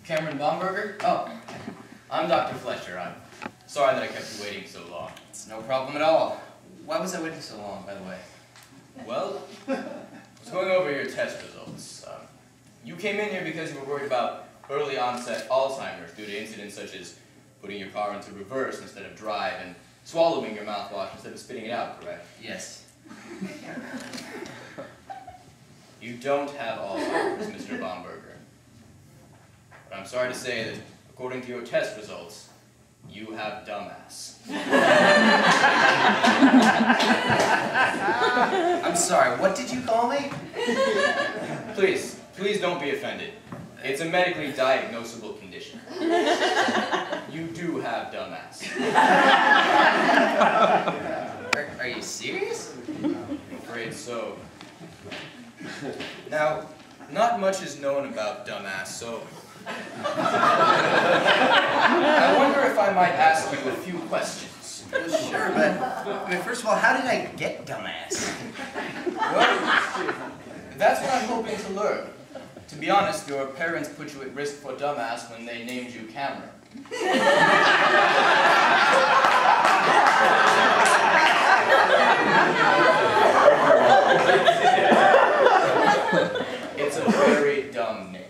Cameron Baumberger? Oh, I'm Dr. Fletcher. I'm sorry that I kept you waiting so long. It's no problem at all. Why was I waiting so long, by the way? Well, I was going over your test results. You came in here because you were worried about early onset Alzheimer's due to incidents such as putting your car into reverse instead of drive and swallowing your mouthwash instead of spitting it out, correct? Yes. You don't have Alzheimer's, Mr. Baumberger. But I'm sorry to say that, according to your test results, you have dumbass. I'm sorry, what did you call me? Please don't be offended. It's a medically diagnosable condition. You do have dumbass. Are you serious? I'm afraid so. Now, not much is known about dumbass, so I wonder if I might ask you a few questions. Well, sure, but I mean, first of all, how did I get dumbass? Well, that's what I'm hoping to learn. To be honest, your parents put you at risk for dumbass when they named you Cameron. It's a very dumb name.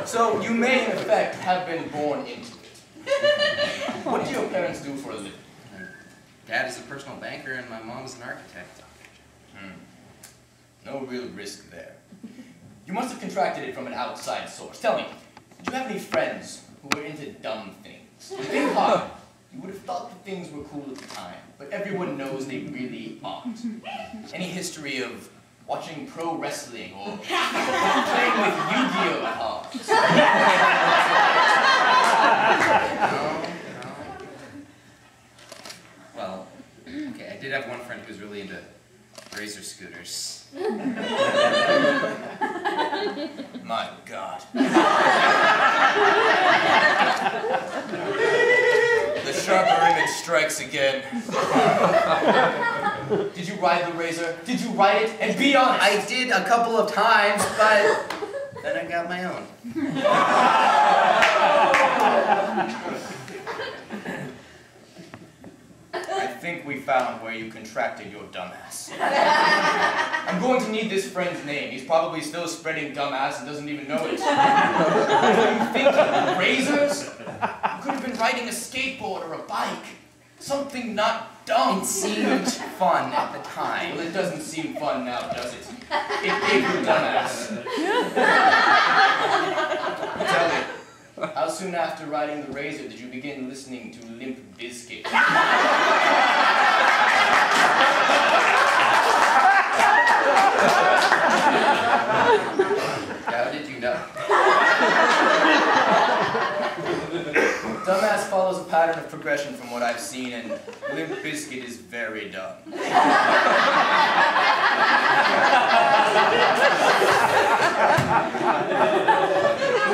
So you may, in effect, have been born into it. What do your parents do for a living? Dad is a personal banker and my mom is an architect. No real risk there. You must have contracted it from an outside source. Tell me, did you have any friends who were into dumb things? Think hard. You would have thought that things were cool at the time, but everyone knows they really aren't. Any history of watching pro wrestling or playing with Yu-Gi-Oh cards? No. Well, okay, I did have one friend who was really into razor scooters. My God. The sharper image strikes again. Did you ride the razor? Did you ride it? And be honest! I did a couple of times, but then I got my own. I think we found where you contracted your dumbass. I'm going to need this friend's name. He's probably still spreading dumbass and doesn't even know it. What are you thinking? Razors? You could have been riding a skateboard or a bike. Something not dumb. It seemed fun at the time. Well, it doesn't seem fun now, does it? It gave you dumbass. Tell me, how soon after riding the razor did you begin listening to Limp Bizkit? How did you know? Dumbass follows a pattern of progression from what I've seen, and Limp Bizkit is very dumb.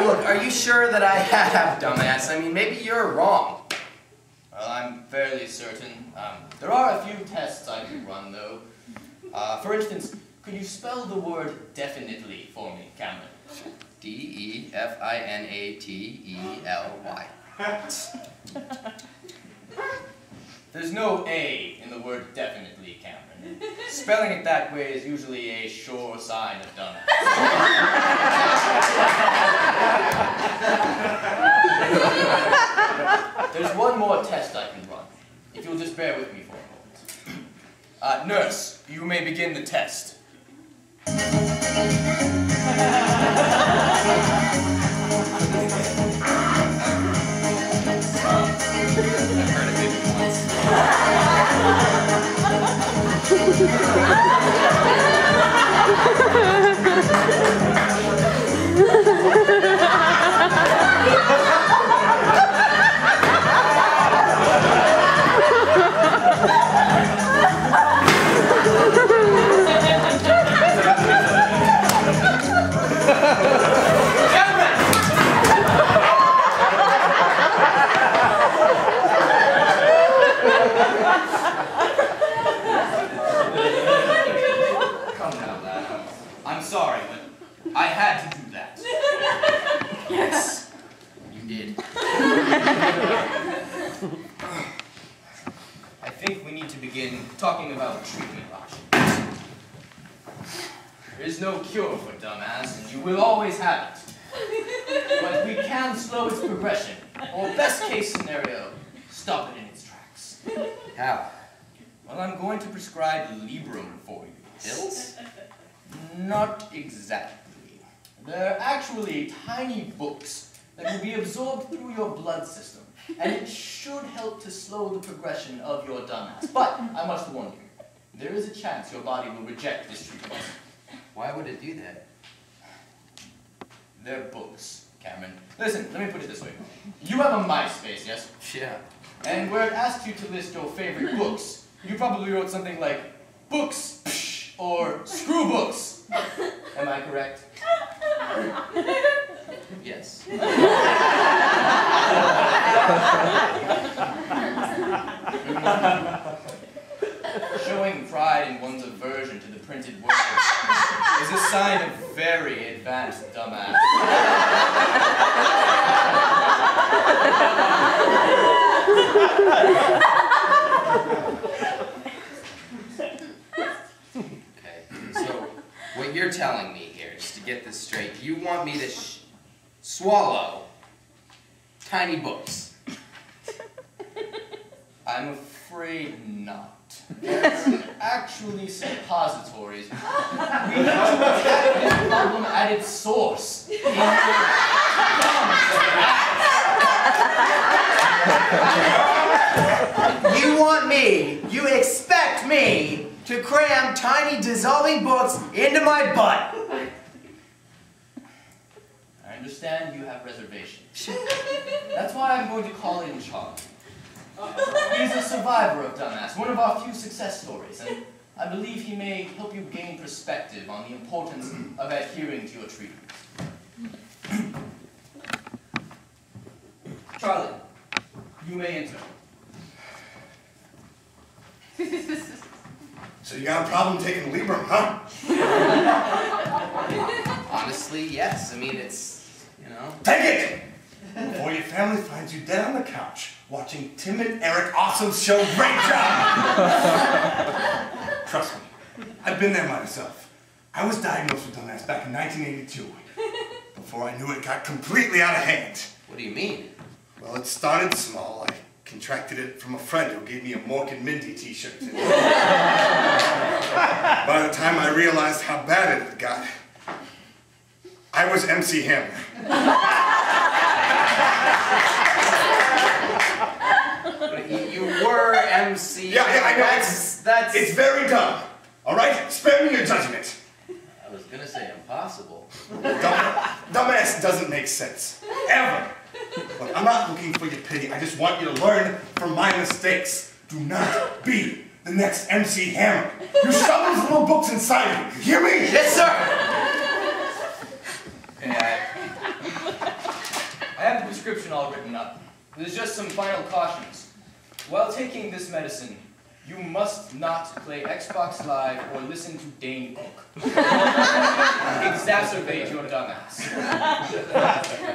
Look, are you sure that I have dumbass? I mean, maybe you're wrong. Well, I'm fairly certain. There are a few tests I can run, though. For instance, could you spell the word definitely for me, Cameron? D-E-F-I-N-A-T-E-L-Y. There's no A in the word definitely, Cameron. Spelling it that way is usually a sure sign of dumbass. There's one more test I can run, if you'll just bear with me for a moment. Nurse, you may begin the test. think we need to begin talking about treatment options. There is no cure for dumbass, and you will always have it. But we can slow its progression, or best case scenario, stop it in its tracks. How? Well, I'm going to prescribe Librum for you. Pills? Not exactly. They're actually tiny books that will be absorbed through your blood system, and it should help to slow the progression of your dumbass. But I must warn you, there is a chance your body will reject this treatment. Why would it do that? They're books, Cameron. Listen, let me put it this way. You have a MySpace, yes? Yeah. And where it asks you to list your favorite books, you probably wrote something like, books, psh, or screw books. Am I correct? Yes. Showing pride in one's aversion to the printed word is a sign of very advanced dumbass. Okay, so what you're telling me here, just to get this straight, you want me to swallow tiny books? I'm afraid not. They're actually suppositories. We need to attack this problem at its source. In your You want me, you expect me to cram tiny dissolving books into my butt. I understand you have reservations. That's why I'm going to call in Charlie. He's a survivor of dumbass, one of our few success stories, and I believe he may help you gain perspective on the importance of adhering to your treatment. Charlie, you may enter. So you got a problem taking Librum, huh? Honestly, yes. I mean, it's, you know. Take it! Before your family finds you dead on the couch, watching Tim and Eric Awesome's show. Great job! Trust me, I've been there myself. I was diagnosed with dumbass back in 1982. Before I knew it got completely out of hand. What do you mean? Well, it started small. I contracted it from a friend who gave me a Mork and Mindy t-shirt. By the time I realized how bad it had got, I was MC Hammer. You were MC. Yeah, I know. That's... It's very dumb. All right? Spare me your judgment. I was gonna say impossible. Dumbass doesn't make sense. Ever. Look, I'm not looking for your pity. I just want you to learn from my mistakes. Do not be the next MC Hammer. You shove those little books inside you. You hear me? Yes, sir. Okay, I have the prescription all written up. There's just some final cautions. While taking this medicine, you must not play Xbox Live or listen to Dane Cook. Exacerbate your dumbass.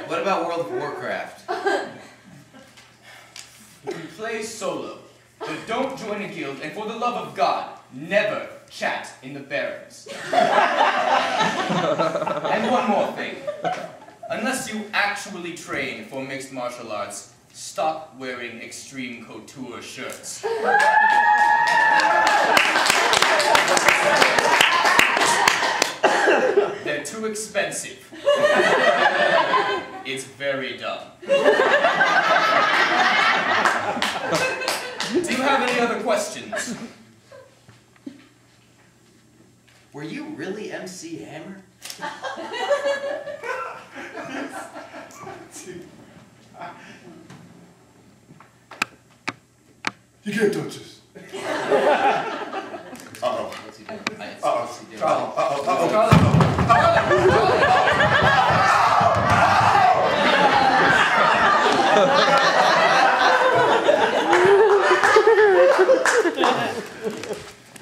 What about World of Warcraft? You can play solo, but don't join a guild, and for the love of God, never chat in the barracks. And one more thing. Unless you actually train for mixed martial arts, stop wearing extreme couture shirts. They're too expensive. It's very dumb. Do you have any other questions? Were you really MC Hammer? You can't touch this. Uh-oh. What's he doing? Uh-oh. Charlie.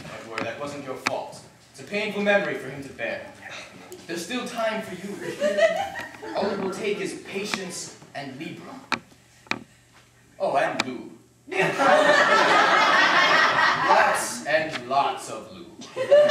Don't worry, that wasn't your fault. It's a painful memory for him to bear. There's still time for you. All it will take is patience and Libra. Oh, and lube. lots of lube.